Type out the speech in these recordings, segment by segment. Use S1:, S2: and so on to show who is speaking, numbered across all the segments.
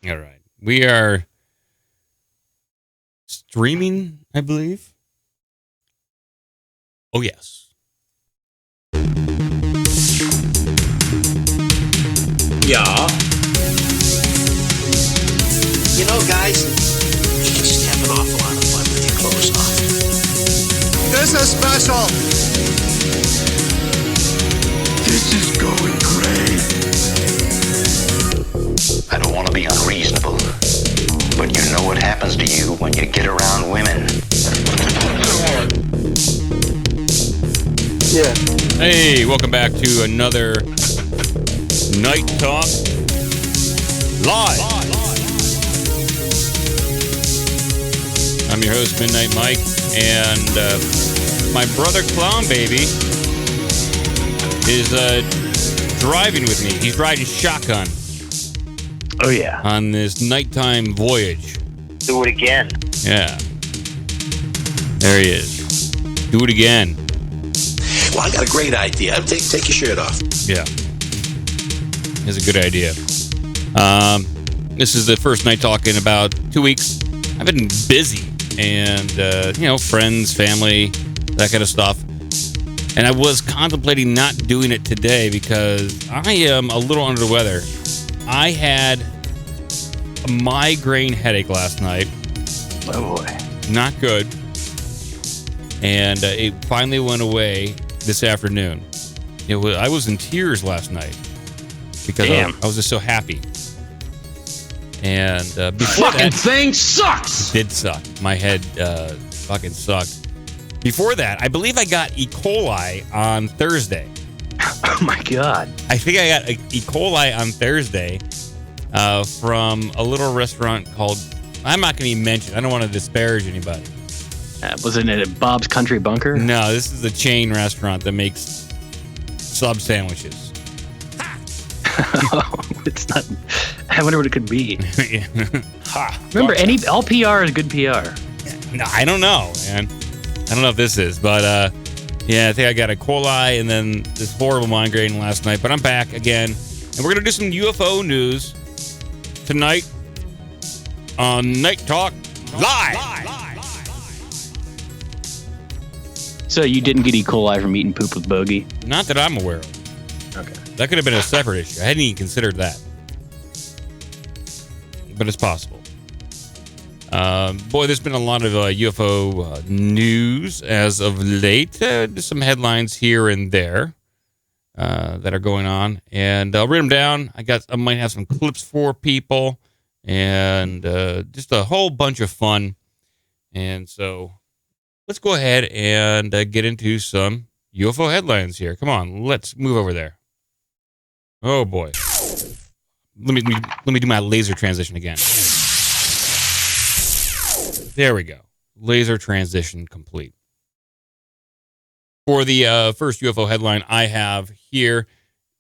S1: All right. We are streaming, I believe. Oh, yes.
S2: Yeah. You know, guys, you can just have an awful lot of fun with your clothes off.
S3: This is special.
S4: This is going great.
S5: I don't want to be unreasonable, but you know what happens to you when you get around women.
S3: Yeah.
S1: Hey, welcome back to another Night Talk Live. I'm your host, Midnight Mike, and my brother Clown Baby is driving with me. He's riding shotgun.
S6: Oh, yeah.
S1: On this nighttime voyage.
S6: Do it again.
S1: Yeah. There he is. Do it again.
S2: Well, I got a great idea. Take your shirt off.
S1: Yeah. It's a good idea. This is the first night talk in about 2 weeks. I've been busy and, friends, family, that kind of stuff. And I was contemplating not doing it today because I am a little under the weather. I had a migraine headache last night.
S6: Oh, boy.
S1: Not good. And it finally went away this afternoon. I was in tears last night because I was just so happy. And before
S4: fucking thing sucks.
S1: It did suck. My head fucking sucked. Before that, I believe I got E. coli on Thursday.
S6: Oh, my God.
S1: I think I got E. coli on Thursday from a little restaurant called, I'm not going to even mention, I don't want to disparage anybody.
S6: Wasn't it at Bob's Country Bunker?
S1: No, this is a chain restaurant that makes sub sandwiches.
S6: It's not. I wonder what it could be.
S1: Yeah.
S6: Remember, all PR is good PR.
S1: No, I don't know, man. I don't know if this is, but I think I got E. coli and then this horrible migraine last night. But I'm back again, and we're gonna do some UFO news tonight on Night Talk Live.
S6: So you didn't get E. coli from eating poop with Bogey?
S1: Not that I'm aware of.
S6: Okay.
S1: That could have been a separate issue. I hadn't even considered that. But it's possible. There's been a lot of UFO news as of late. Just some headlines here and there that are going on. And I'll read them down. I might have some clips for people. And just a whole bunch of fun. And so let's go ahead and get into some UFO headlines here. Come on, let's move over there. Oh boy. Let me do my laser transition again. There we go. Laser transition complete. For the first UFO headline I have here,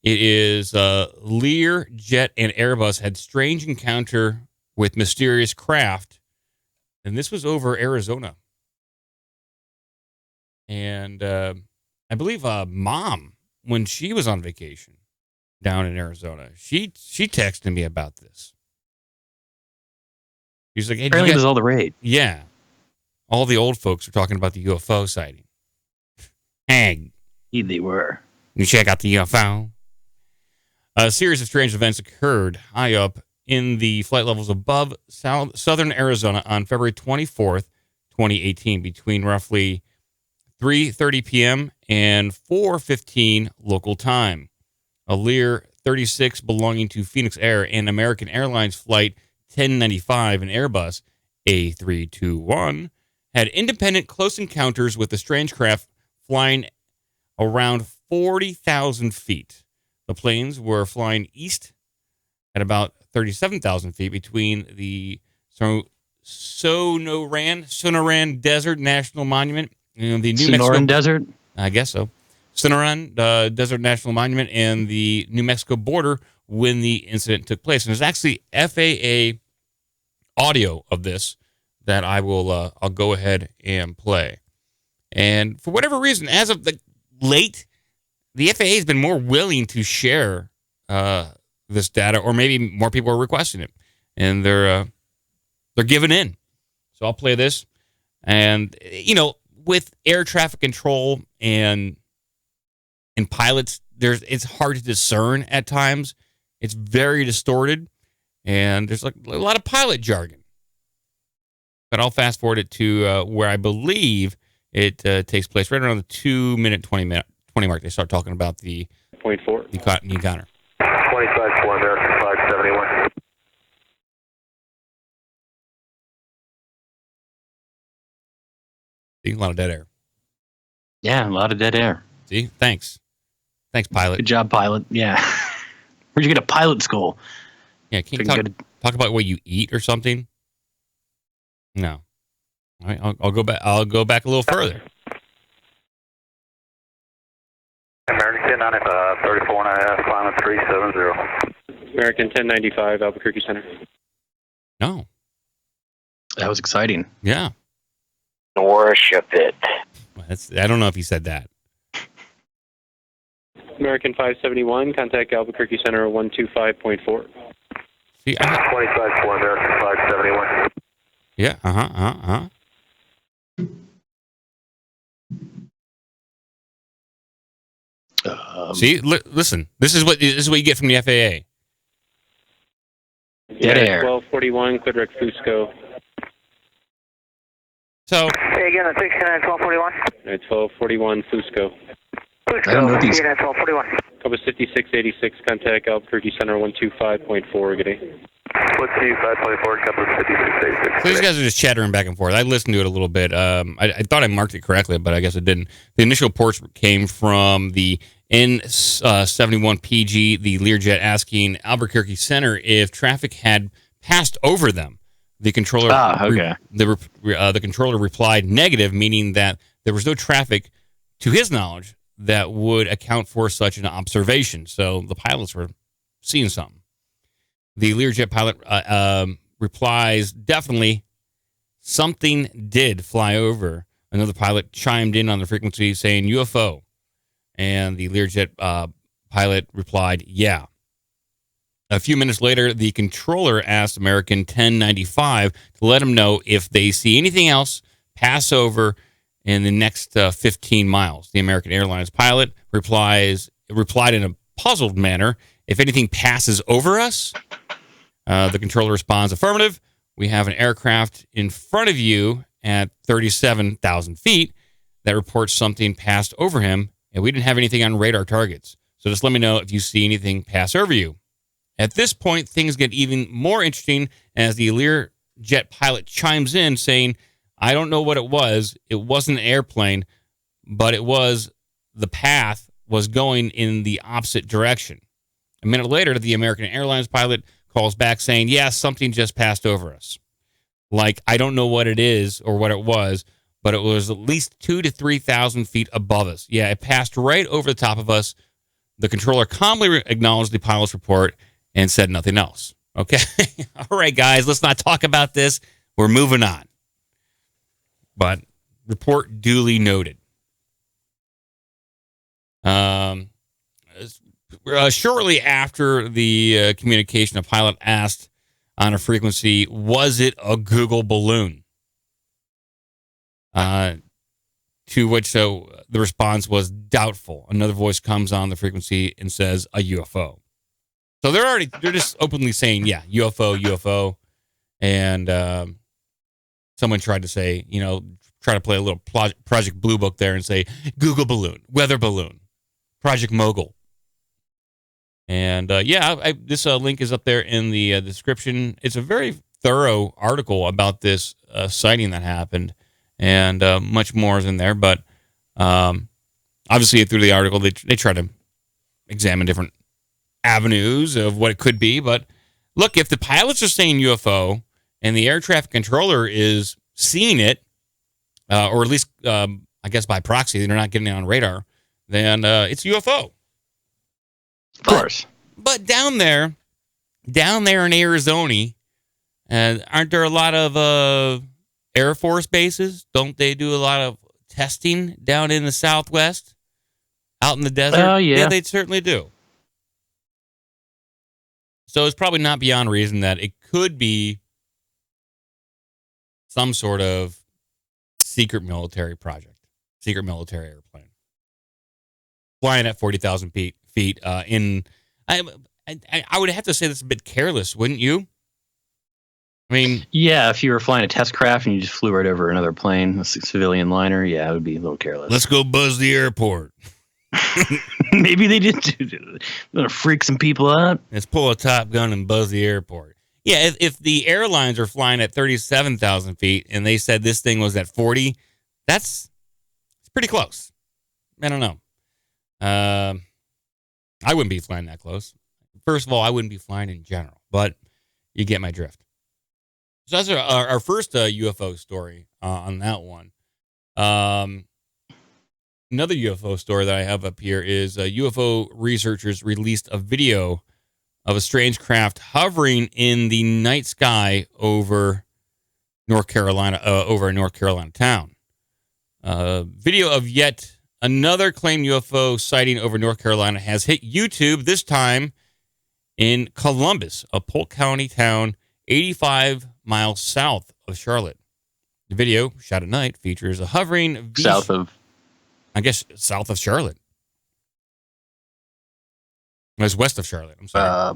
S1: it is Lear, Jet, and Airbus had strange encounter with mysterious craft, and this was over Arizona. And I believe Mom, when she was on vacation down in Arizona, she texted me about this. She's like, hey,
S6: apparently it was all the rage.
S1: Yeah. All the old folks are talking about the UFO sighting. Hey.
S6: They were.
S1: You check out the UFO. A series of strange events occurred high up in the flight levels above southern Arizona on February 24th, 2018, between roughly 3:30 p.m. and 4:15 local time. A Lear 36 belonging to Phoenix Air and American Airlines Flight 1095 and Airbus A321 had independent close encounters with the strange craft flying around 40,000 feet. The planes were flying east at about 37,000 feet between the Sonoran Desert National Monument and the New Mexico
S6: Desert?
S1: I guess so. Sonoran Desert National Monument and the New Mexico border when the incident took place. And there's actually FAA audio of this that I'll go ahead and play. And for whatever reason, as of late, the FAA has been more willing to share this data, or maybe more people are requesting it. and they're giving in. So I'll play this, and with air traffic control and pilots, it's hard to discern at times. It's very distorted, and there's like a lot of pilot jargon. But I'll fast forward it to where I believe it takes place right around the 2-minute, 20 mark. They start talking about the
S7: .4.
S1: the encounter.
S7: 25-4, American 571.
S1: See, a lot of dead air.
S6: Yeah, a lot of dead air.
S1: See, thanks, pilot.
S6: Good job, pilot. Yeah. Where'd you get a pilot school?
S1: Yeah, can you talk about what you eat or something? No. All right, I'll go back. I'll go back a little further.
S7: American 1095, 34 and a half, climate 370. American 1095, Albuquerque Center.
S1: No.
S6: That was exciting.
S1: Yeah.
S5: Worship it.
S1: I don't know if he said that.
S7: American 571, contact Albuquerque Center 125.4.
S1: See,
S7: 25-4, American 571.
S1: Yeah. See, listen. This is what you get from the FAA.
S6: Dead air.
S7: 1241, Quidrec Fusco.
S1: So.
S2: Say again, the 69 1241.
S7: 1241 Fusco.
S6: I don't know if these.
S2: 1241.
S7: Compass 5686, contact Albuquerque Center 125.4. Good day. 125.4, Compass 5686.
S1: So these guys are just chattering back and forth. I listened to it a little bit. I thought I marked it correctly, but I guess it didn't. The initial reports came from the N71PG, the Learjet, asking Albuquerque Center if traffic had passed over them. The controller, the controller replied negative, meaning that there was no traffic, to his knowledge, that would account for such an observation. So the pilots were seeing something. The Learjet pilot replies, definitely something did fly over. Another pilot chimed in on the frequency saying UFO. And the Learjet pilot replied, yeah. A few minutes later, the controller asked American 1095 to let him know if they see anything else pass over in the next 15 miles. The American Airlines pilot replied in a puzzled manner, if anything passes over us? The controller responds, affirmative. We have an aircraft in front of you at 37,000 feet that reports something passed over him, and we didn't have anything on radar targets. So just let me know if you see anything pass over you. At this point, things get even more interesting as the Learjet pilot chimes in saying, I don't know what it was. It wasn't an airplane, but the path was going in the opposite direction. A minute later, the American Airlines pilot calls back saying, yeah, something just passed over us. Like, I don't know what it is or what it was, but it was at least 2,000 to 3,000 feet above us. Yeah, it passed right over the top of us. The controller calmly acknowledged the pilot's report and said nothing else. Okay. All right, guys, let's not talk about this. We're moving on. But report duly noted. Shortly after the communication, a pilot asked on a frequency, was it a Google balloon? To which the response was doubtful. Another voice comes on the frequency and says a UFO. So they're just openly saying, yeah, UFO. And someone tried to say, try to play a little Project Blue Book there and say Google balloon, weather balloon, Project Mogul. And this link is up there in the description. It's a very thorough article about this sighting that happened, and much more is in there. But obviously, through the article, they try to examine different avenues of what it could be. But look, if the pilots are saying UFO and the air traffic controller is seeing it, or at least, I guess by proxy, they're not getting it on radar, then it's UFO.
S6: Of course.
S1: But down there in Arizona, aren't there a lot of Air Force bases? Don't they do a lot of testing down in the Southwest, out in the desert?
S6: Oh, yeah.
S1: Yeah, they certainly do. So it's probably not beyond reason that it could be some sort of secret military project, secret military airplane flying at 40,000 feet. I would have to say that's a bit careless, wouldn't you? I mean,
S6: Yeah, if you were flying a test craft and you just flew right over another plane, a civilian liner, yeah, it would be a little careless.
S1: let's go buzz the airport.
S6: Maybe they did gonna freak some people out.
S1: Let's pull a Top Gun and buzz the airport. Yeah, if the airlines are flying at 37,000 feet and they said this thing was at 40, it's pretty close. I don't know. I wouldn't be flying that close. First of all, I wouldn't be flying in general, but you get my drift. So that's our first UFO story on that one. Another UFO story that I have up here is UFO researchers released a video of a strange craft hovering in the night sky over North Carolina, over a North Carolina town. Video of yet another claimed UFO sighting over North Carolina has hit YouTube, this time in Columbus, a Polk County town 85 miles south of Charlotte. The video, shot at night, features a hovering south of Charlotte. It was west of Charlotte. I'm sorry.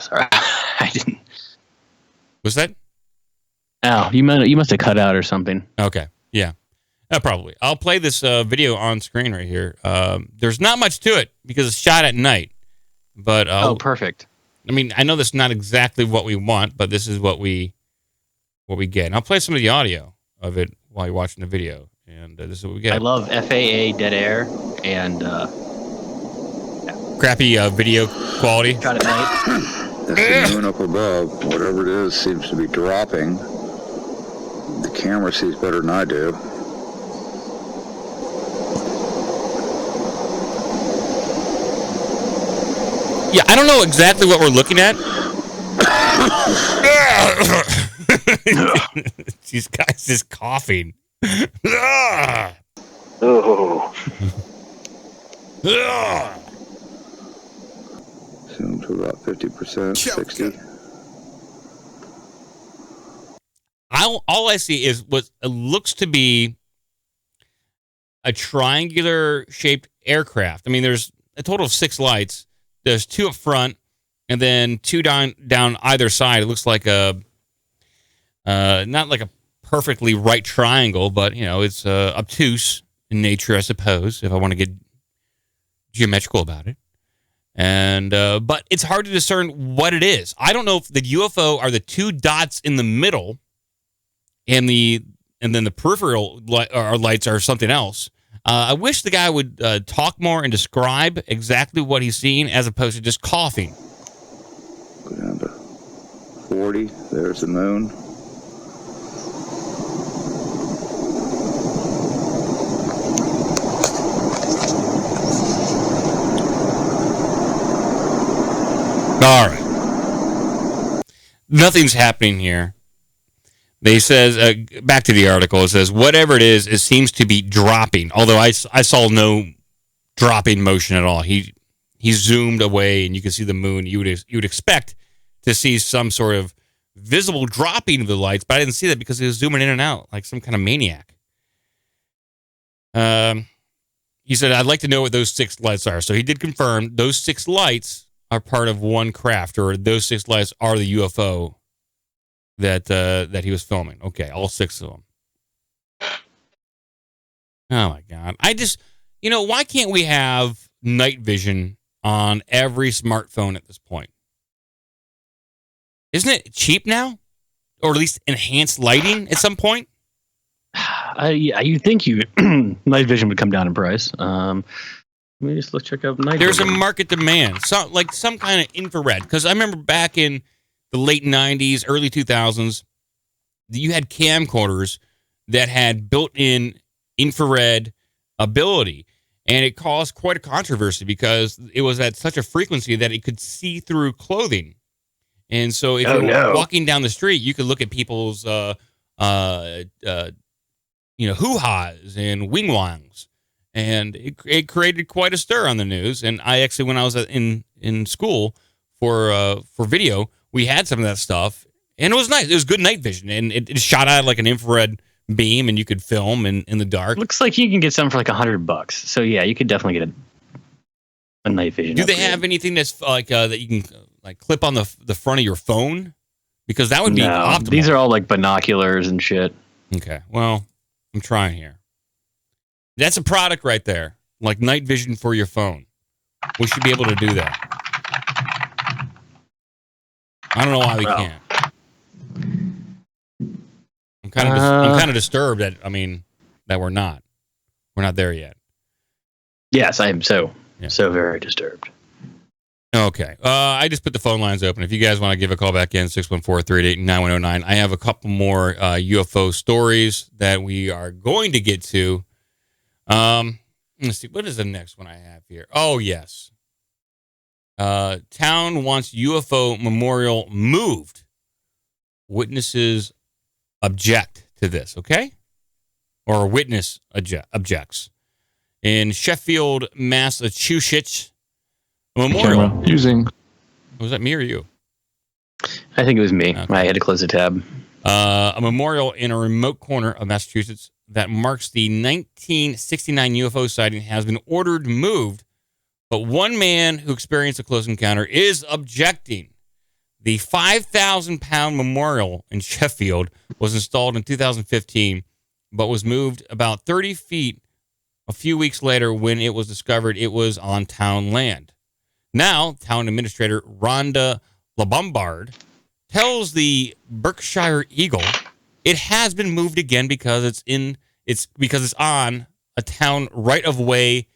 S6: Sorry. I didn't.
S1: Was that?
S6: Oh, you must have cut out or something.
S1: Okay. Yeah. Probably. I'll play this video on screen right here. There's not much to it because it's shot at night. But
S6: perfect.
S1: I mean, I know that's not exactly what we want, but this is what we get. And I'll play some of the audio of it while you're watching the video. And this is what we get.
S6: I love FAA dead air and
S1: crappy video quality.
S6: Shot at night.
S8: That's the moon up above. Whatever it is seems to be dropping. The camera sees better than I do.
S1: Yeah, I don't know exactly what we're looking at. These guys just coughing.
S8: Oh. Zoom to about 50%, 60.
S1: All I see is what looks to be a triangular shaped aircraft. I mean, there's a total of 6 lights. There's 2 up front, and then 2 down either side. It looks like not like a perfectly right triangle, but it's obtuse in nature, I suppose, if I want to get geometrical about it. And but it's hard to discern what it is. I don't know if the UFO are the 2 dots in the middle, and then the peripheral lights are something else. I wish the guy would talk more and describe exactly what he's seeing as opposed to just coughing.
S8: Go down to 40. There's the moon.
S1: All right. Nothing's happening here. They says, back to the article, it says, whatever it is, it seems to be dropping. Although I saw no dropping motion at all. He zoomed away, and you can see the moon. You would expect to see some sort of visible dropping of the lights, but I didn't see that because he was zooming in and out like some kind of maniac. He said, I'd like to know what those 6 lights are. So he did confirm those 6 lights are part of one craft, or those 6 lights are the UFO that he was filming. Okay, all 6 of them. Oh my God. I just, why can't we have night vision on every smartphone at this point? Isn't it cheap now? Or at least enhanced lighting at some point?
S6: You'd think night vision would come down in price. Let me just check out night
S1: There's
S6: vision.
S1: a market demand. Some kind of infrared. Because I remember back in the late 90s, early 2000s, you had camcorders that had built-in infrared ability. And it caused quite a controversy because it was at such a frequency that it could see through clothing. And so if you're walking down the street, you could look at people's hoo-has and wing-wangs. And it created quite a stir on the news. And I actually, when I was in school for video, we had some of that stuff, and it was nice. It was good night vision, and it shot out like an infrared beam, and you could film in the dark.
S6: Looks like you can get some for like $100. So yeah, you could definitely get a night vision.
S1: Do they
S6: upgrade.
S1: have anything that's like that you can like clip on the front of your phone? Because that would be optimal.
S6: These are all like binoculars and shit.
S1: Okay, well, I'm trying here. That's a product right there, like night vision for your phone. We should be able to do that. I don't know why we can't. I'm kind of disturbed that that we're not there yet.
S6: Yes, I am so very disturbed.
S1: Okay. I just put the phone lines open. If you guys want to give a call back in, 614-388-9109. I have a couple more UFO stories that we are going to get to. Let's see. What is the next one I have here? Oh, yes. Town wants UFO memorial moved. Witnesses object to this, okay? Or a witness objects. In Sheffield, Massachusetts, a memorial. Was that me or you?
S6: I think it was me.
S1: Okay.
S6: I had to close the tab.
S1: A memorial in a remote corner of Massachusetts that marks the 1969 UFO sighting has been ordered moved, but one man who experienced a close encounter is objecting. The 5,000-pound memorial in Sheffield was installed in 2015, but was moved about 30 feet a few weeks later when it was discovered it was on town land. Now, town administrator Rhonda LaBombard tells the Berkshire Eagle it has been moved again because it's on a town right-of-way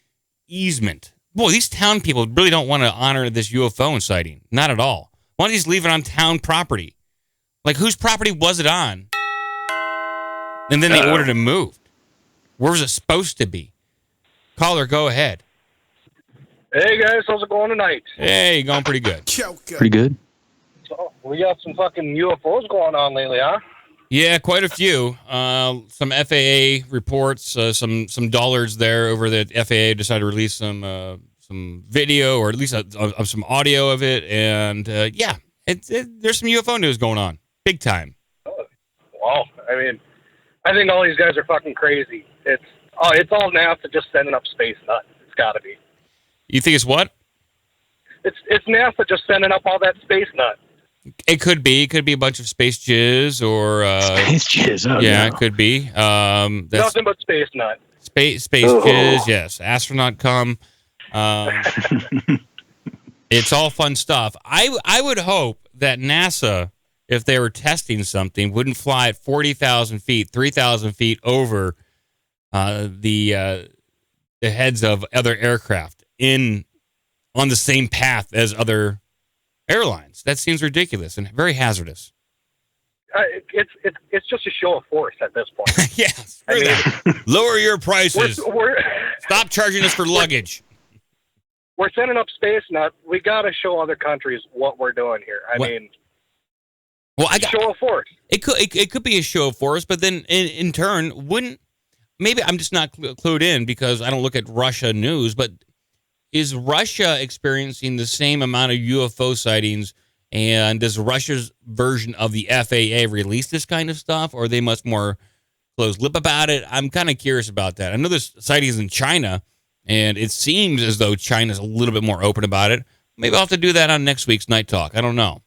S1: easement. Boy, these town people really don't want to honor this UFO sighting. Not at all. Why don't you just leave it on town property? Like, whose property was it on? And then they ordered it moved. Where was it supposed to be? Caller, go ahead.
S9: Hey, guys. How's it going tonight?
S1: Hey, going pretty good.
S6: Pretty good.
S9: So, we got some fucking UFOs going on lately, huh?
S1: Yeah, quite a few. Some FAA reports, some dollars there over the FAA decided to release some video or at least some audio of it, and there's some UFO news going on, big time.
S9: Wow, I think all these guys are fucking crazy. It's all NASA just sending up space nut. It's got to be.
S1: You think it's what?
S9: It's NASA just sending up all that space nut.
S1: It could be. It could be a bunch of space jizz or
S6: space jizz. Oh,
S1: yeah,
S6: no.
S1: it could be. That's
S9: nothing but space nut.
S1: Space jizz. Yes, astronaut cum. It's all fun stuff. I would hope that NASA, if they were testing something, wouldn't fly at 40,000 feet, 3,000 feet over the heads of other aircraft on the same path as other airlines. That seems ridiculous and very hazardous.
S9: It's just a show of force at this point.
S1: Yes. Lower your prices. Stop charging us for luggage.
S9: We're sending up space nut. We got to show other countries what we're doing here. Show of force.
S1: It could be a show of force, but then in turn, maybe I'm just not clued in because I don't look at Russia news, but is Russia experiencing the same amount of UFO sightings, and does Russia's version of the FAA release this kind of stuff, or are they much more closed lip about it? I'm kind of curious about that. I know there's sightings in China, and it seems as though China's a little bit more open about it. Maybe I'll have to do that on next week's Night Talk. I don't know.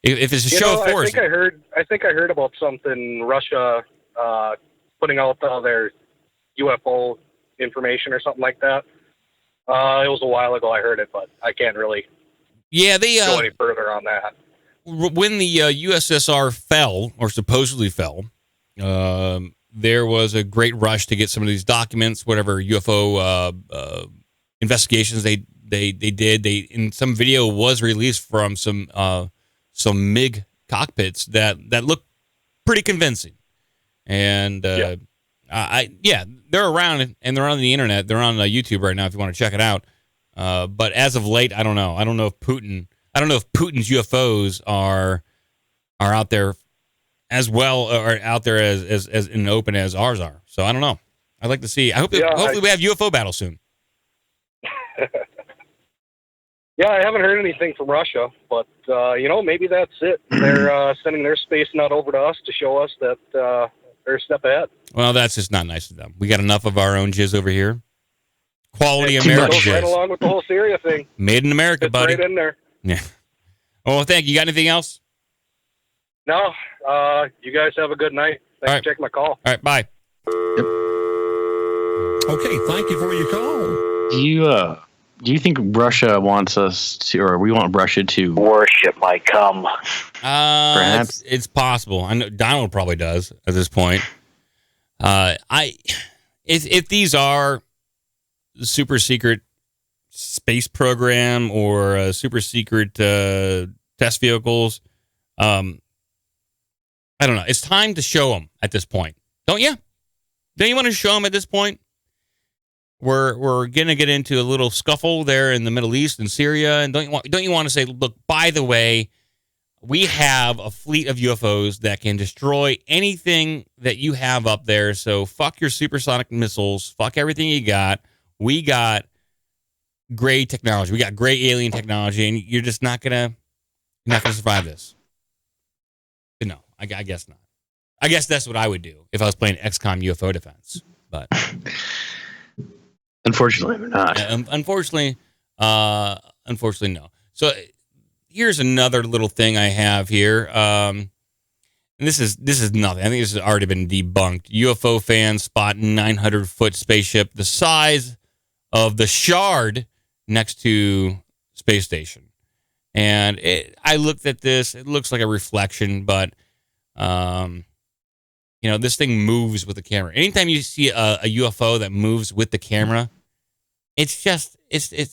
S1: If it's a show of force.
S9: I think I heard about something, Russia putting out all their UFO information or something like that. It was a while ago I heard it, but I can't really go any further on that.
S1: When the USSR fell, or supposedly fell, there was a great rush to get some of these documents, whatever UFO investigations they did. In some video was released from some MiG cockpits that looked pretty convincing, and they're around and they're on the internet. They're on YouTube right now if you want to check it out. But as of late, I don't know. I don't know if Putin's UFOs are out there as well, or out there as in the open as ours are. So I don't know. I'd like to see. Hopefully we have UFO battle soon.
S9: Yeah, I haven't heard anything from Russia, but, maybe that's it. They're sending their space nut over to us to show us that they're a step ahead.
S1: Well, that's just not nice of them. We got enough of our own jizz over here. Quality
S9: It
S1: American
S9: goes right
S1: jizz.
S9: along with the whole Syria thing.
S1: Made in America,
S9: It's
S1: buddy.
S9: right in there.
S1: Yeah. Oh, thank you. You got anything else?
S9: No, you guys have a good night. Thanks for taking my call.
S1: All right, bye.
S4: Okay, thank you for your call.
S6: Do you think Russia wants us to, or we want Russia to
S2: Worship my cum.
S6: Perhaps.
S1: It's possible. I know Donald probably does at this point. If these are super secret space program or super secret test vehicles, I don't know. It's time to show them at this point, don't you? Don't you want to show them at this point? We're gonna get into a little scuffle there in the Middle East and Syria, and don't you want to say, look, by the way, we have a fleet of UFOs that can destroy anything that you have up there. So fuck your supersonic missiles, fuck everything you got. We got great technology. We got great alien technology, and you're just not gonna survive this. No, I guess not. I guess that's what I would do if I was playing XCOM UFO Defense, but.
S6: Unfortunately, we're not.
S1: Unfortunately, no. So here's another little thing I have here. And this is nothing. I think this has already been debunked. UFO fans spot 900-foot spaceship the size of the Shard next to space station. And I looked at this. It looks like a reflection, but this thing moves with the camera. Anytime you see a UFO that moves with the camera, it's. I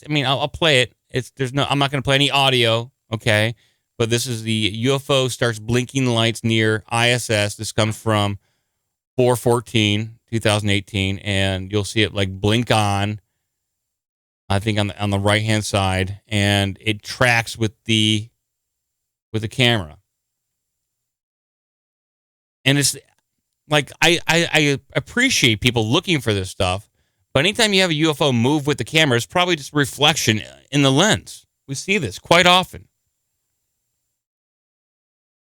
S1: mean, I'll play it. I'm not going to play any audio, okay? But this is the UFO starts blinking lights near ISS. This comes from 4/14/2018, and you'll see it like blink on. I think on the right hand side, and it tracks with the camera. And it's like I appreciate people looking for this stuff, but anytime you have a UFO move with the camera, it's probably just a reflection in the lens. We see this quite often.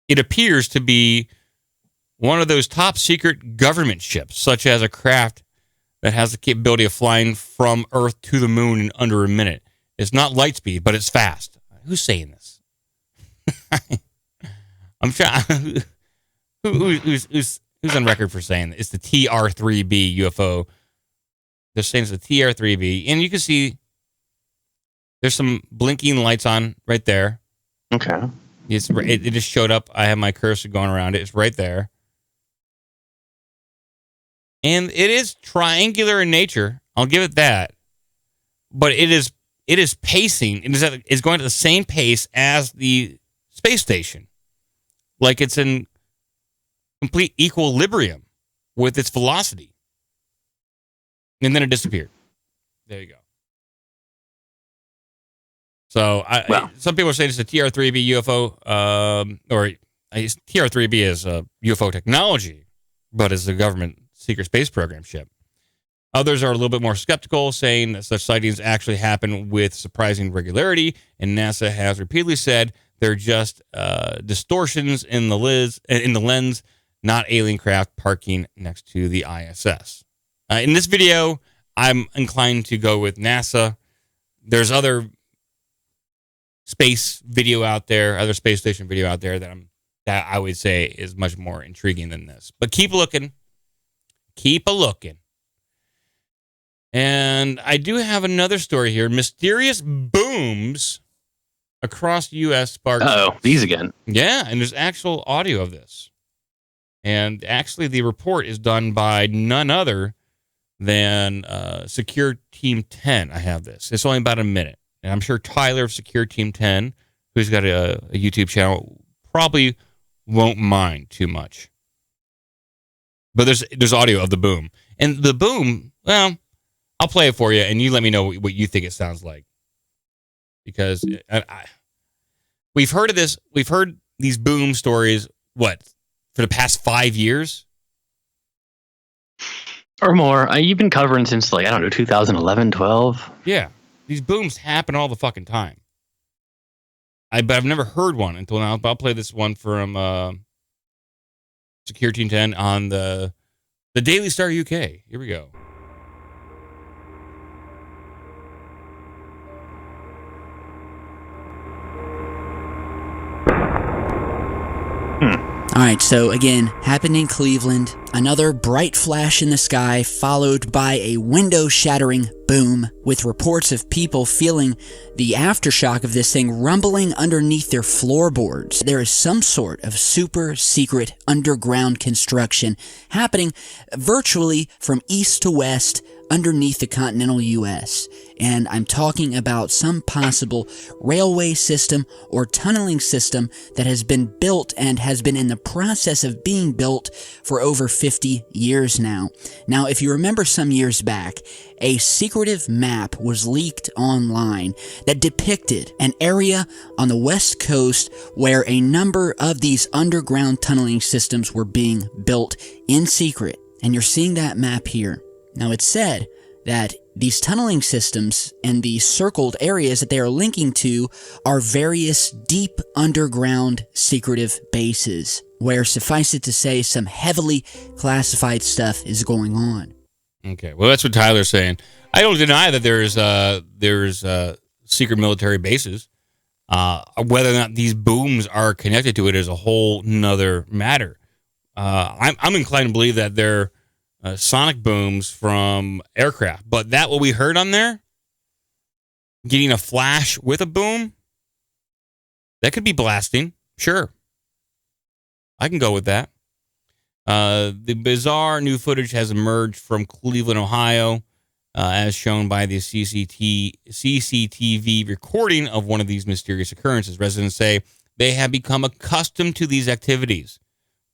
S1: It appears to be one of those top secret government ships, such as a craft that has the capability of flying from Earth to the moon in under a minute. It's not light speed, but it's fast. Who's saying this? I'm trying. Who's on record for saying that? It's the TR-3B UFO. They're saying it's the TR-3B, and you can see there's some blinking lights on right there.
S6: Okay.
S1: It just showed up. I have my cursor going around it. It's right there. And it is triangular in nature. I'll give it that. But it is pacing. It's going at the same pace as the space station. Like it's in complete equilibrium with its velocity. And then it disappeared. There you go. So some people are saying it's a TR-3B UFO, or TR-3B is UFO technology, but it's a government secret space program ship. Others are a little bit more skeptical, saying that such sightings actually happen with surprising regularity, and NASA has repeatedly said they're just distortions in the lens, not alien craft parking next to the ISS. In this video, I'm inclined to go with NASA. There's other space video out there, other space station video out there that I would say is much more intriguing than this. But keep looking. Keep a looking. And I do have another story here. Mysterious booms across the U.S. sparked...
S6: Uh-oh, these again.
S1: Yeah, and there's actual audio of this. And actually, the report is done by none other than Secure Team 10. I have this. It's only about a minute. And I'm sure Tyler of Secure Team 10, who's got a YouTube channel, probably won't mind too much. But there's audio of the boom. And the boom, well, I'll play it for you, and you let me know what you think it sounds like. Because we've heard of this. We've heard these boom stories, for the past 5 years?
S6: Or more. You've been covering since, 2011, 12.
S1: Yeah. These booms happen all the fucking time. but I've never heard one until now. But I'll play this one from Secure Team 10 on the Daily Star UK. Here we go.
S10: All right, so again, happened in Cleveland. Another bright flash in the sky, followed by a window-shattering boom, with reports of people feeling the aftershock of this thing rumbling underneath their floorboards. There is some sort of super secret underground construction happening virtually from east to west underneath the continental U.S., and I'm talking about some possible railway system or tunneling system that has been built and has been in the process of being built for over 50 years now. Now, if you remember some years back, a secretive map was leaked online that depicted an area on the west coast where a number of these underground tunneling systems were being built in secret, and you're seeing that map here. Now, it's said that these tunneling systems and the circled areas that they are linking to are various deep underground secretive bases, where, suffice it to say, some heavily classified stuff is going on.
S1: Okay, well, that's what Tyler's saying. I don't deny that there's secret military bases. Whether or not these booms are connected to it is a whole nother matter. I'm inclined to believe that they're sonic booms from aircraft, but that what we heard on there, getting a flash with a boom, that could be blasting. Sure, I can go with that. The bizarre new footage has emerged from Cleveland, Ohio, as shown by the CCTV recording of one of these mysterious occurrences. Residents say they have become accustomed to these activities,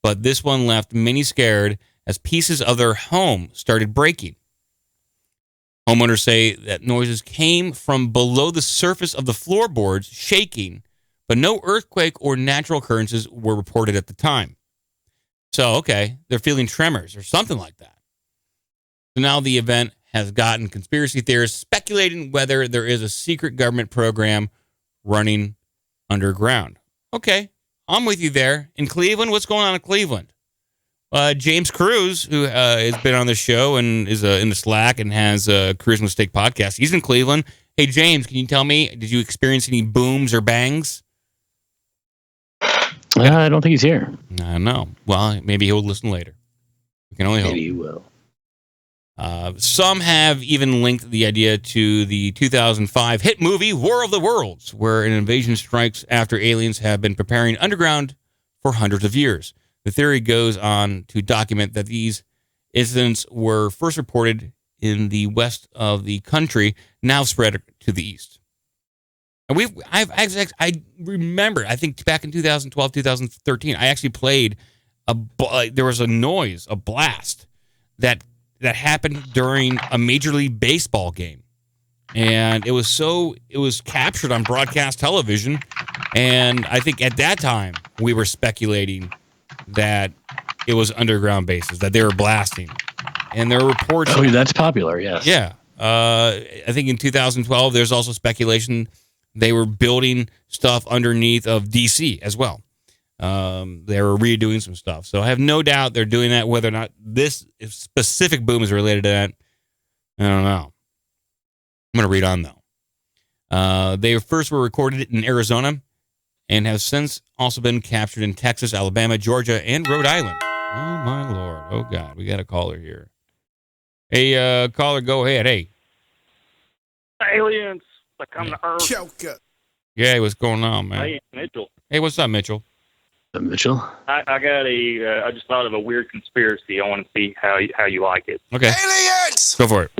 S1: but this one left many scared as pieces of their home started breaking. Homeowners say that noises came from below the surface of the floorboards, shaking, but no earthquake or natural occurrences were reported at the time. So, okay, they're feeling tremors or something like that. So now the event has gotten conspiracy theorists speculating whether there is a secret government program running underground. Okay, I'm with you there. In Cleveland, what's going on in Cleveland? James Cruz, who has been on the show and is in the Slack and has a Charisma Mistake podcast, he's in Cleveland. Hey, James, can you tell me, did you experience any booms or bangs?
S6: I don't think he's here.
S1: I don't know. Well, maybe he'll listen later. We can only hope.
S6: Maybe he will.
S1: Some have even linked the idea to the 2005 hit movie War of the Worlds, where an invasion strikes after aliens have been preparing underground for hundreds of years. The theory goes on to document that these incidents were first reported in the west of the country, now spread to the east. And I remember, I think back in 2012, 2013, I actually played there was a noise, a blast that happened during a Major League Baseball game. And it was captured on broadcast television. And I think at that time we were speculating that it was underground bases, that they were blasting. And there were reports.
S6: Oh, that's popular, yes.
S1: Yeah. I think in 2012, there's also speculation they were building stuff underneath of D.C. as well. They were redoing some stuff. So I have no doubt they're doing that. Whether or not this specific boom is related to that, I don't know. I'm going to read on, though. They first were recorded in Arizona and have since also been captured in Texas, Alabama, Georgia, and Rhode Island. Oh, my Lord. Oh, God. We got a caller here. Hey, caller, go ahead. Hey.
S11: Aliens that come to Earth.
S3: Joker.
S1: Yeah, what's going on, man?
S11: Hey, Mitchell.
S1: Hey, what's up, Mitchell?
S6: Mitchell?
S11: I got I just thought of a weird conspiracy. I want to see how you like it.
S1: Okay.
S3: Aliens!
S1: Go for it.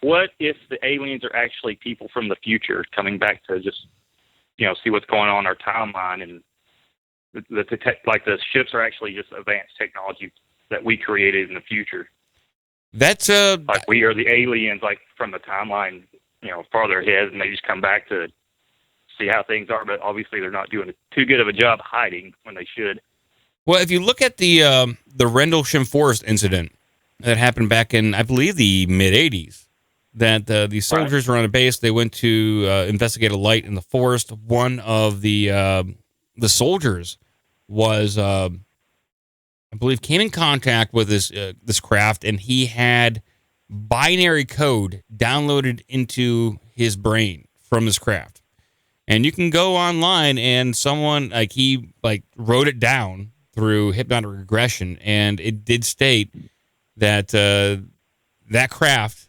S11: What if the aliens are actually people from the future coming back to just, see what's going on in our timeline, and the ships are actually just advanced technology that we created in the future?
S1: That's
S11: like we are the aliens, like from the timeline, farther ahead, and they just come back to see how things are. But obviously, they're not doing too good of a job hiding when they should.
S1: Well, if you look at the Rendlesham Forest incident that happened back in, I believe, the mid '80s, that the soldiers were on a base. They went to investigate a light in the forest. One of the soldiers was, I believe, came in contact with this craft, and he had binary code downloaded into his brain from this craft. And you can go online, and someone he wrote it down through hypnotic regression, and it did state that that craft,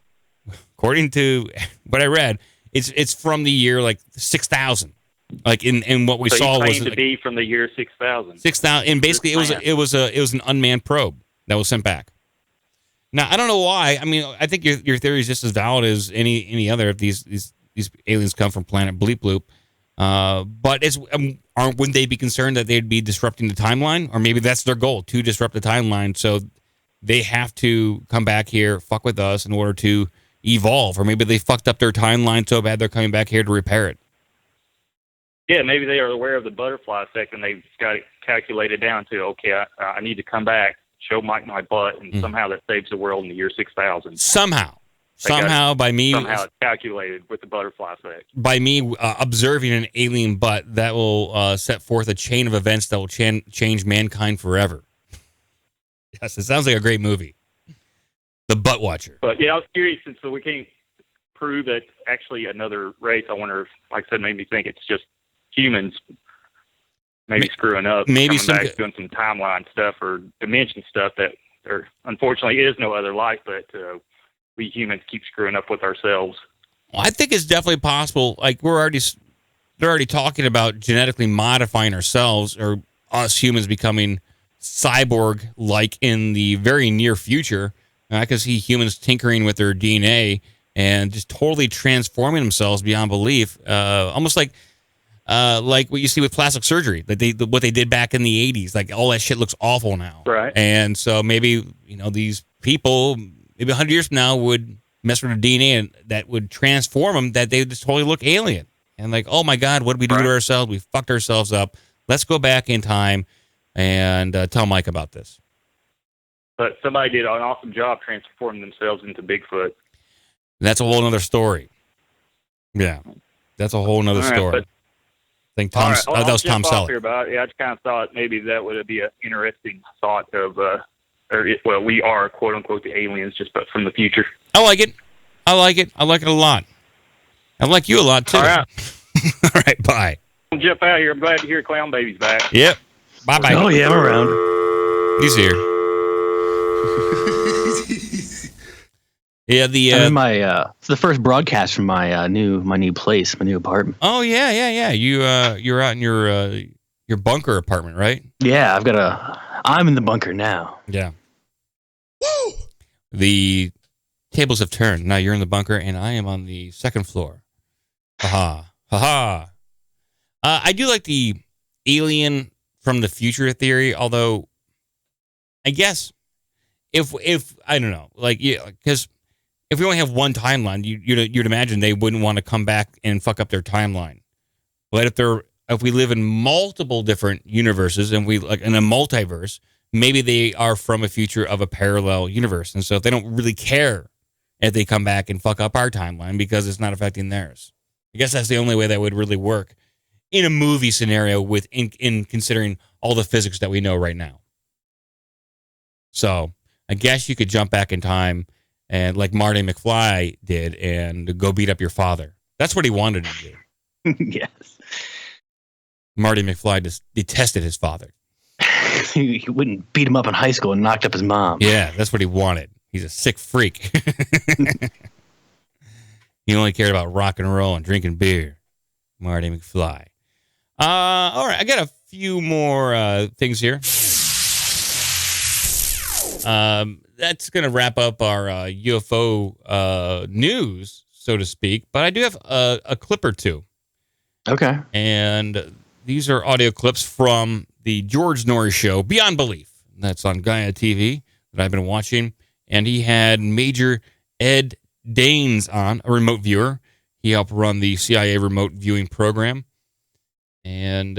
S1: according to what I read, it's from the year 6000. In what we saw was
S11: to be from the year 6000.
S1: 6000, and basically it was an unmanned probe that was sent back. Now I don't know why. I mean, I think your theory is just as valid as any other. If these aliens come from planet Bleep Bloop, but wouldn't they be concerned that they'd be disrupting the timeline, or maybe that's their goal, to disrupt the timeline? So they have to come back here, fuck with us in order to evolve, or maybe they fucked up their timeline so bad they're coming back here to repair it.
S11: Yeah, maybe they are aware of the butterfly effect, and they've got it calculated down to, okay, I need to come back, show Mike my butt, and somehow that saves the world in the year 6000.
S1: Somehow it's
S11: calculated with the butterfly effect.
S1: By me observing an alien butt, that will set forth a chain of events that will change mankind forever. Yes, it sounds like a great movie. The Butt Watcher.
S11: But yeah, I was curious, since we can't prove that actually another race. I wonder if, like I said, made me think it's just humans maybe screwing up,
S1: maybe
S11: doing some timeline stuff or dimension stuff that there unfortunately is no other life, but we humans keep screwing up with ourselves.
S1: Well, I think it's definitely possible. Like they're already talking about genetically modifying ourselves, or us humans becoming cyborg-like in the very near future. I can see humans tinkering with their DNA and just totally transforming themselves beyond belief, almost like what you see with plastic surgery, what they did back in the 80s. Like all that shit looks awful now,
S11: right?
S1: And so maybe these people, maybe 100 years from now, would mess with their DNA and that would transform them, that they would just totally look alien and like, oh my God, what did we do to ourselves? We fucked ourselves up. Let's go back in time and tell Mike about this.
S11: But somebody did an awesome job transforming themselves into Bigfoot.
S1: That's a whole nother story. Yeah, that's a whole nother story. I think Tom. That was Tom Selleck.
S11: I just kind of thought maybe that would be an interesting thought of, we are quote unquote the aliens, just but from the future.
S1: I like it. I like it a lot. I like you a lot too.
S11: All right.
S1: All right. Bye.
S11: I'm Jeff out here. I'm glad to hear Clown Baby's back.
S1: Yep. Bye bye.
S6: Oh yeah, I'm around.
S1: He's here. Yeah,
S6: I'm in it's the first broadcast from my new place, my new apartment.
S1: Oh yeah. You're out in your bunker apartment, right?
S6: Yeah, I'm in the bunker now.
S1: Yeah. Woo! The tables have turned. Now you're in the bunker, and I am on the second floor. Ha ha. I do like the alien from the future theory, although I guess if I don't know, because if we only have one timeline, you'd imagine they wouldn't want to come back and fuck up their timeline. But if we live in multiple different universes and we in a multiverse, maybe they are from a future of a parallel universe, and so if they don't really care if they come back and fuck up our timeline because it's not affecting theirs. I guess that's the only way that would really work in a movie scenario in considering all the physics that we know right now. So I guess you could jump back in time and like Marty McFly did and go beat up your father. That's what he wanted to do.
S6: Yes.
S1: Marty McFly just detested his father.
S6: He wouldn't beat him up in high school and knocked up his mom.
S1: Yeah, that's what he wanted. He's a sick freak. He only cared about rock and roll and drinking beer. Marty McFly. All right, I got a few more things here. That's going to wrap up our UFO news, so to speak. But I do have a clip or two.
S6: Okay.
S1: And these are audio clips from the George Noory show, Beyond Belief. That's on Gaia TV that I've been watching. And he had Major Ed Danes on, a remote viewer. He helped run the CIA remote viewing program. And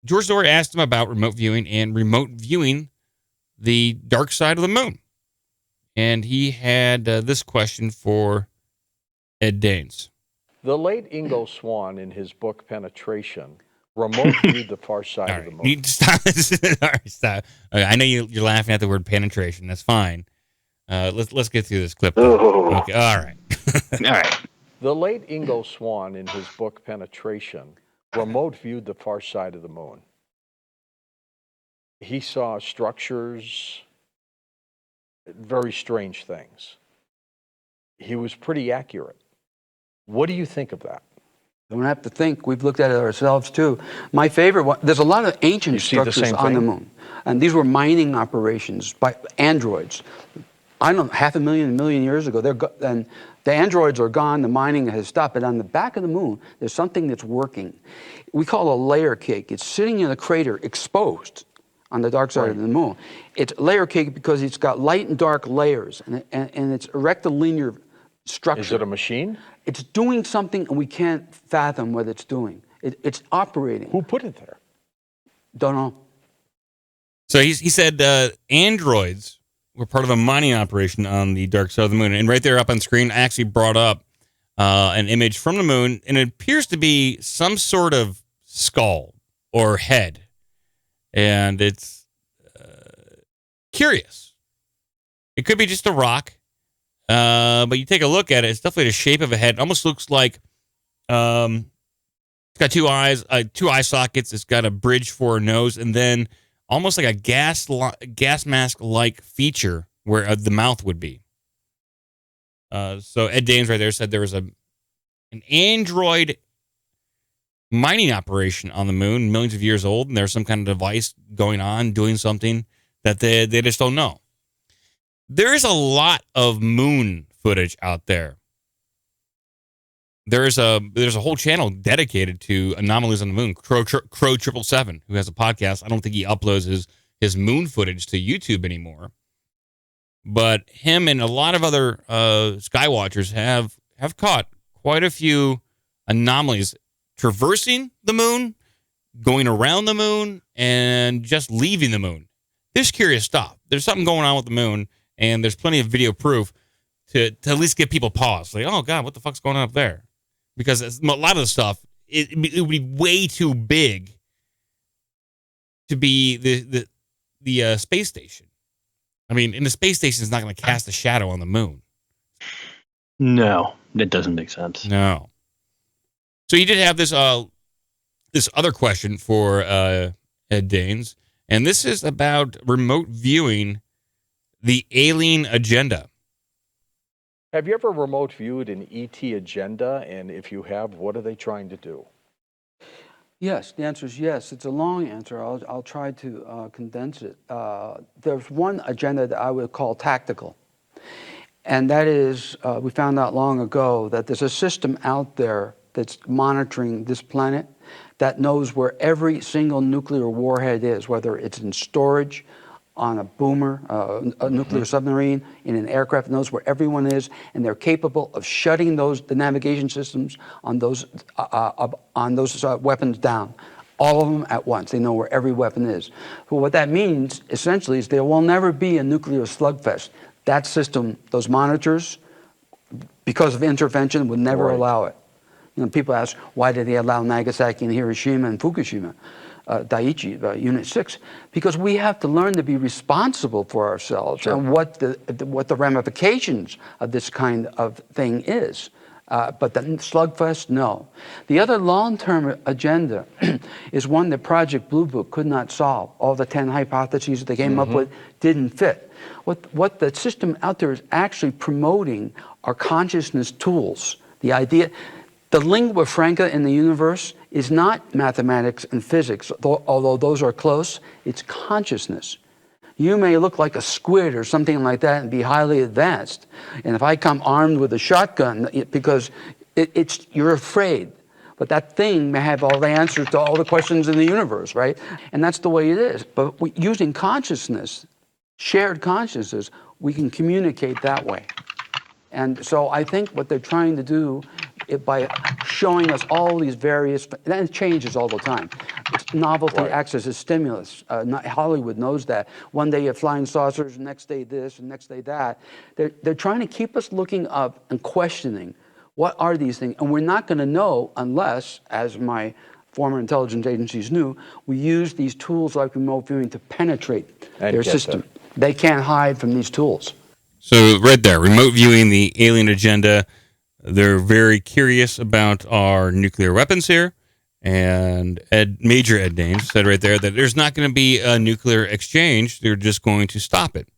S1: George Noory asked him about remote viewing and remote viewing the dark side of the moon. and he had this question for Ed Danes.
S12: The late Ingo Swann, in his book Penetration, remote viewed the far side of the moon.
S1: You need to stop. All right, stop. Okay, I know you're laughing at the word penetration. That's fine. Let's get through this clip. Okay, all right.
S6: All right.
S12: The late Ingo Swann, in his book Penetration, remote viewed the far side of the moon. He saw structures, very strange things. He was pretty accurate. What do you think of that?
S13: Don't have to think. We've looked at it ourselves, too. My favorite one, there's a lot of ancient structures on the moon. And these were mining operations by androids. I don't know, 500,000 years ago. And the androids are gone, the mining has stopped. But on the back of the moon, there's something that's working. We call it a layer cake. It's sitting in a crater exposed on the dark side of the moon. It's layer cake because it's got light and dark layers, and it's a rectilinear structure.
S12: Is it a machine?
S13: It's doing something, and we can't fathom what it's doing. It's operating.
S12: Who put it there?
S13: Don't know.
S1: So he said androids were part of a mining operation on the dark side of the moon. And right there up on screen, I actually brought up an image from the moon, and it appears to be some sort of skull or head. And it's curious. It could be just a rock. But you take a look at it, it's definitely the shape of a head. It almost looks like it's got two eyes, two eye sockets. It's got a bridge for a nose, and then almost like a gas mask-like feature where the mouth would be. So Ed Danes right there said there was an android mining operation on the moon, millions of years old, and there's some kind of device going on, doing something that they just don't know. There is a lot of moon footage out there. There's a whole channel dedicated to anomalies on the moon. Crow 777, who has a podcast. I don't think he uploads his moon footage to YouTube anymore. But him and a lot of other skywatchers have caught quite a few anomalies traversing the moon, going around the moon, and just leaving the moon. This is curious stuff. There's something going on with the moon, and there's plenty of video proof to at least give people pause. Like, oh, God, what the fuck's going on up there? Because a lot of the stuff, it would be way too big to be the space station. I mean, and the space station is not going to cast a shadow on the moon.
S6: No, that doesn't make sense.
S1: No. So you did have this other question for Ed Danes, and this is about remote viewing the alien agenda.
S12: Have you ever remote viewed an ET agenda? And if you have, what are they trying to do?
S13: Yes, the answer is yes. It's a long answer. I'll try to condense it. There's one agenda that I would call tactical. And that is, we found out long ago that there's a system out there that's monitoring this planet that knows where every single nuclear warhead is, whether it's in storage, on a boomer, a nuclear submarine, in an aircraft, knows where everyone is, and they're capable of shutting the navigation systems on those weapons down. All of them at once. They know where every weapon is. But what that means, essentially, is there will never be a nuclear slugfest. That system, those monitors, because of intervention, would never allow it. You know, people ask, why did they allow Nagasaki and Hiroshima and Fukushima, Daiichi, Unit 6? Because we have to learn to be responsible for ourselves and what the ramifications of this kind of thing is. But the slugfest, no. The other long-term agenda is one that Project Blue Book could not solve. All the 10 hypotheses that they came up with didn't fit. What the system out there is actually promoting are consciousness tools. The idea, the lingua franca in the universe is not mathematics and physics, although those are close. It's consciousness. You may look like a squid or something like that and be highly advanced. And if I come armed with a shotgun, because you're afraid. But that thing may have all the answers to all the questions in the universe, right? And that's the way it is. But using consciousness, shared consciousness, we can communicate that way. And so I think what they're trying to do by showing us all these various, and it changes all the time. It's novelty acts as a stimulus. Hollywood knows that. One day you have flying saucers, next day this, and next day that. They're trying to keep us looking up and questioning, what are these things? And we're not going to know unless, as my former intelligence agencies knew, we use these tools like remote viewing to penetrate their system. They can't hide from these tools.
S1: So right there, remote viewing the alien agenda. They're very curious about our nuclear weapons here. And Major Ed Dames said right there that there's not going to be a nuclear exchange. They're just going to stop it.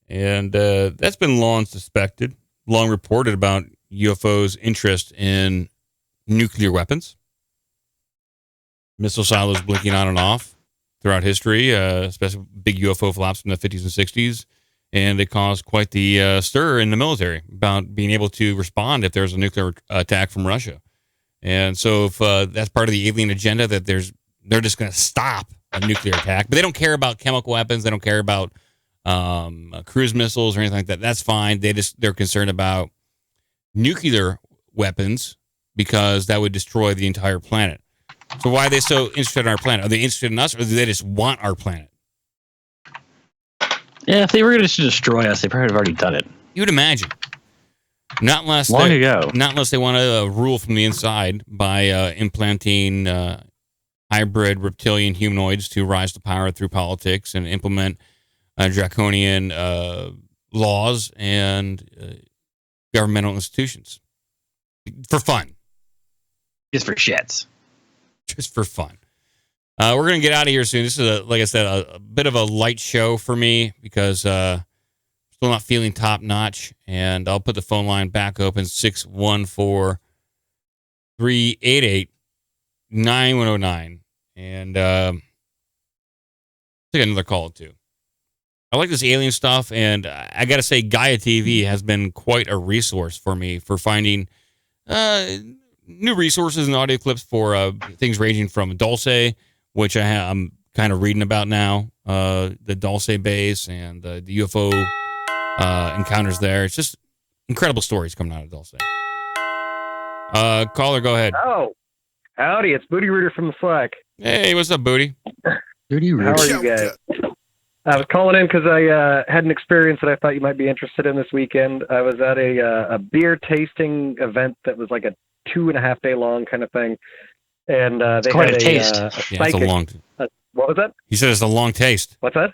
S1: And that's been long suspected, long reported about UFOs' interest in nuclear weapons. Missile silos blinking on and off throughout history, especially big UFO flops from the 50s and 60s. And it caused quite the stir in the military about being able to respond if there's a nuclear attack from Russia. And so if that's part of the alien agenda, that they're just going to stop a nuclear attack. But they don't care about chemical weapons. They don't care about cruise missiles or anything like that. That's fine. They're concerned about nuclear weapons because that would destroy the entire planet. So why are they so interested in our planet? Are they interested in us, or do they just want our planet?
S6: Yeah, if they were going to destroy us, they probably would have already done it.
S1: You would imagine. Not unless
S6: long ago.
S1: Not unless they want to rule from the inside by implanting hybrid reptilian humanoids to rise to power through politics and implement draconian laws and governmental institutions for fun.
S6: Just for shits.
S1: Just for fun. We're going to get out of here soon. This is, like I said, a bit of a light show for me because still not feeling top notch. And I'll put the phone line back open, 614-388-9109. And take another call too. I like this alien stuff, and I got to say, Gaia TV has been quite a resource for me for finding new resources and audio clips for things ranging from Dulce, which I'm kind of reading about now, the Dulce base and the UFO encounters there. It's just incredible stories coming out of Dulce. Caller, go ahead.
S14: Oh, howdy. It's Booty Rooter from the Slack.
S1: Hey, what's up, Booty?
S6: Booty Rooter.
S14: How are you guys? I was calling in because I had an experience that I thought you might be interested in this weekend. I was at a beer tasting event that was like a 2.5 day long kind of thing. And they
S6: quite
S14: had
S6: a taste.
S1: Yeah, it's a long.
S14: What was that?
S1: He said it's a long taste.
S14: What's that?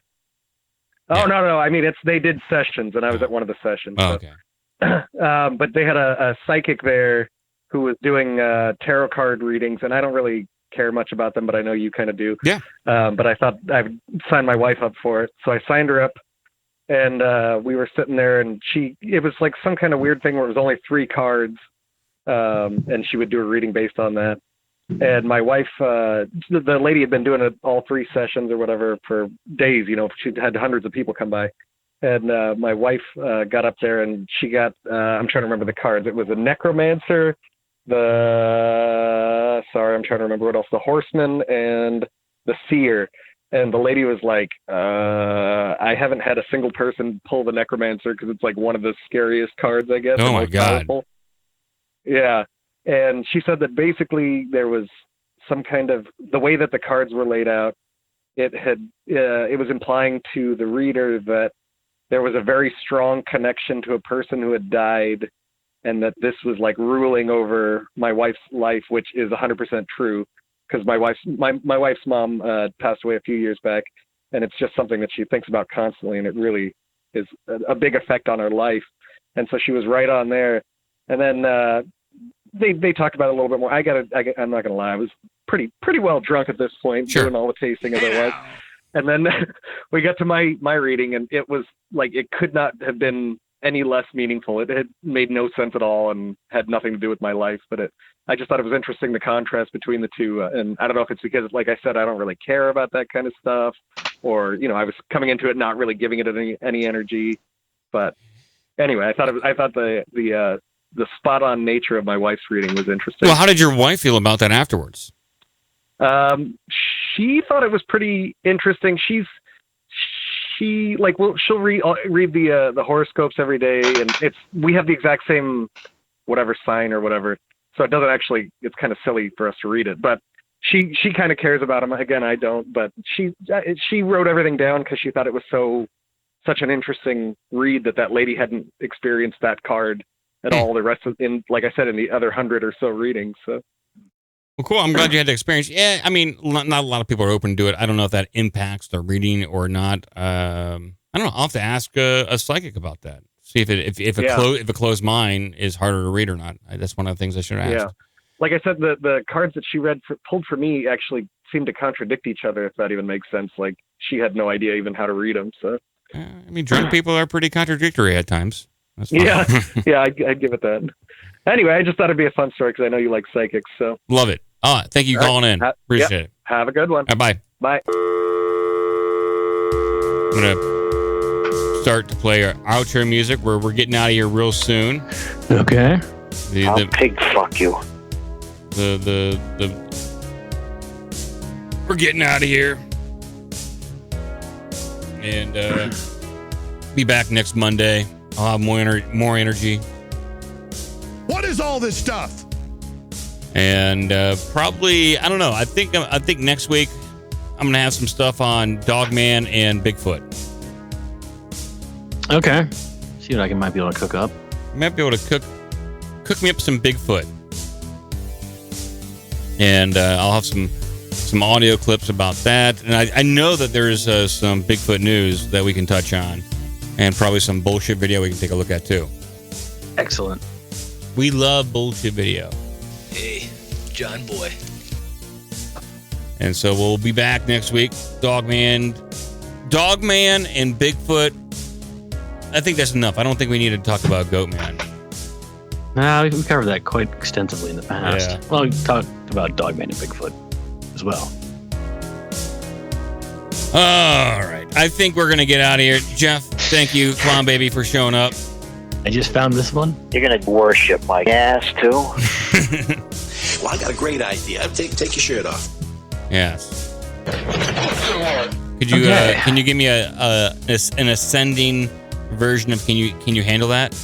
S14: Oh, no. I mean, they did sessions, and I was at one of the sessions.
S1: Oh, okay.
S14: But they had a psychic there who was doing tarot card readings, and I don't really care much about them, but I know you kind of do.
S1: Yeah.
S14: But I thought I'd sign my wife up for it. So I signed her up, and we were sitting there, and it was like some kind of weird thing where it was only 3 cards, and she would do a reading based on that. And my wife, the lady had been doing it all 3 sessions or whatever for days, she'd had hundreds of people come by. And my wife got up there and she got, I'm trying to remember the cards. It was a necromancer, I'm trying to remember what else, the horseman and the seer. And the lady was like, I haven't had a single person pull the necromancer because it's like one of the scariest cards, I guess.
S1: Oh, my God.
S14: Powerful. Yeah. And she said that basically there was some kind of, the way that the cards were laid out, it was implying to the reader that there was a very strong connection to a person who had died, and that this was like ruling over my wife's life, which is 100% true, because my wife's mom passed away a few years back, and it's just something that she thinks about constantly, and it really is a big effect on her life. And so she was right on there. And then they talked about it a little bit more. I'm not gonna lie, I was pretty well drunk at this point, doing all the tasting as I was. And then we got to my reading, and it was like it could not have been any less meaningful. It had made no sense at all and had nothing to do with my life. But I just thought it was interesting, the contrast between the two. And I don't know if it's because, like I said, I don't really care about that kind of stuff, or I was coming into it not really giving it any energy. But anyway, I thought the spot on nature of my wife's reading was interesting.
S1: Well, how did your wife feel about that afterwards?
S14: She thought it was pretty interesting. She'll read the horoscopes every day, and we have the exact same whatever sign or whatever. So it doesn't actually, it's kind of silly for us to read it, but she kind of cares about him. Again, I don't, but she wrote everything down because she thought it was such an interesting read that lady hadn't experienced that card at all. The rest of, like I said, in the other 100 or so readings. So.
S1: Well, cool. I'm glad you had the experience. Yeah, I mean, not a lot of people are open to do it. I don't know if that impacts the reading or not. I don't know. I'll have to ask a psychic about that. See if a closed mind is harder to read or not. That's one of the things I should have asked.
S14: Yeah. Like I said, the cards that she pulled for me actually seemed to contradict each other, if that even makes sense. Like, she had no idea even how to read them. So,
S1: I mean, drunk people are pretty contradictory at times. That's fine.
S14: Yeah, I'd give it that. Anyway, I just thought it'd be a fun story because I know you like psychics. So
S1: love it. Thank you for calling in. Appreciate it.
S14: Have a good one.
S1: Bye.
S14: Bye.
S1: I'm gonna start to play our outro music. We're getting out of here real soon.
S6: Okay.
S5: I'll pig fuck you.
S1: We're getting out of here, and be back next Monday. I'll have more energy.
S3: What is all this stuff?
S1: And probably, I don't know. I think next week I'm gonna have some stuff on Dogman and Bigfoot.
S6: Okay. See what I might be able to cook up.
S1: I might be able to cook me up some Bigfoot. And I'll have some audio clips about that. And I know that there's some Bigfoot news that we can touch on. And probably some bullshit video we can take a look at too.
S6: Excellent.
S1: We love bullshit video.
S2: Hey, John Boy.
S1: And so we'll be back next week. Dogman and Bigfoot. I think that's enough. I don't think we need to talk about Goatman.
S6: No, we covered that quite extensively in the past.
S1: Yeah.
S6: Well, we talked about Dogman and Bigfoot as well.
S1: All right. I think we're going to get out of here. Jeff, thank you, Clown Baby, for showing up.
S6: I just found this one.
S5: You're going to worship my ass, too?
S2: Well, I got a great idea. Take your shirt off.
S1: Yes. Could you can you give me an ascending version of can you handle that?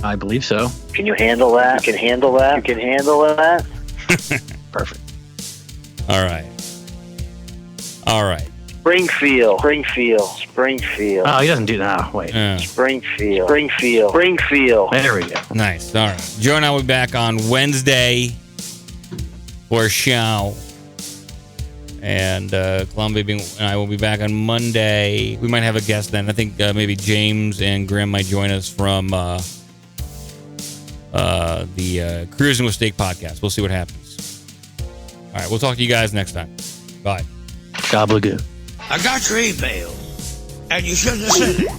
S6: I believe so.
S5: Can you handle that? You can handle that? You can handle that?
S6: Perfect.
S1: All right.
S5: Springfield.
S6: Oh, he doesn't do that. Oh, wait.
S5: Springfield.
S6: There we go.
S1: Nice. All right. Joe and I will be back on Wednesday for a show. And Clown Baby and I will be back on Monday. We might have a guest then. I think maybe James and Grim might join us from the Cruising with Steak podcast. We'll see what happens. All right. We'll talk to you guys next time. Bye.
S6: Gobblegoo.
S2: I got your email, and you shouldn't have sent it.